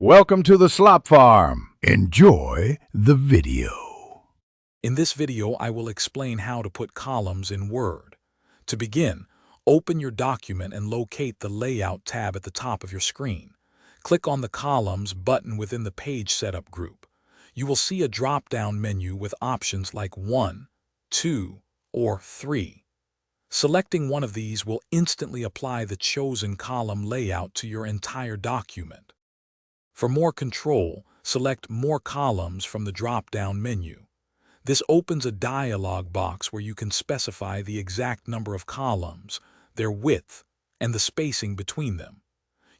Welcome to the Slop Farm. Enjoy the video. In this video, I will explain how to put columns in Word. To begin, open your document and locate the Layout tab at the top of your screen. Click on the Columns button within the Page Setup group. You will see a drop-down menu with options like 1, 2, or 3. Selecting one of these will instantly apply the chosen column layout to your entire document. For more control, select More Columns from the drop-down menu. This opens a dialog box where you can specify the exact number of columns, their width, and the spacing between them.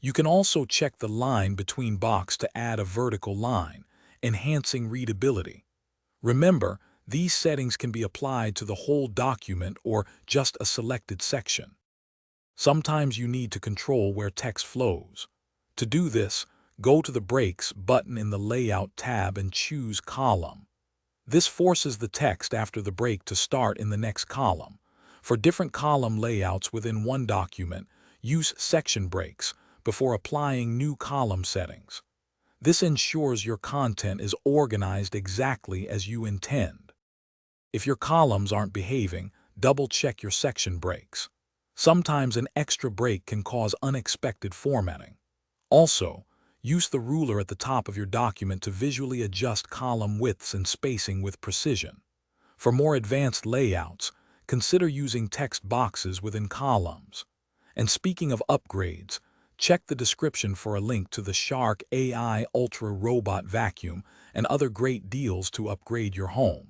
You can also check the line between box to add a vertical line, enhancing readability. Remember, these settings can be applied to the whole document or just a selected section. Sometimes you need to control where text flows. To do this, go to the Breaks button in the Layout tab and choose Column. This forces the text after the break to start in the next column. For different column layouts within one document, use section breaks before applying new column settings. This ensures your content is organized exactly as you intend. If your columns aren't behaving, double-check your section breaks. Sometimes an extra break can cause unexpected formatting. Also, use the ruler at the top of your document to visually adjust column widths and spacing with precision. For more advanced layouts, consider using text boxes within columns. And speaking of upgrades, check the description for a link to the Shark AI Ultra Robot Vacuum and other great deals to upgrade your home.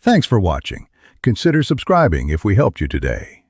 Thanks for watching. Consider subscribing if we helped you today.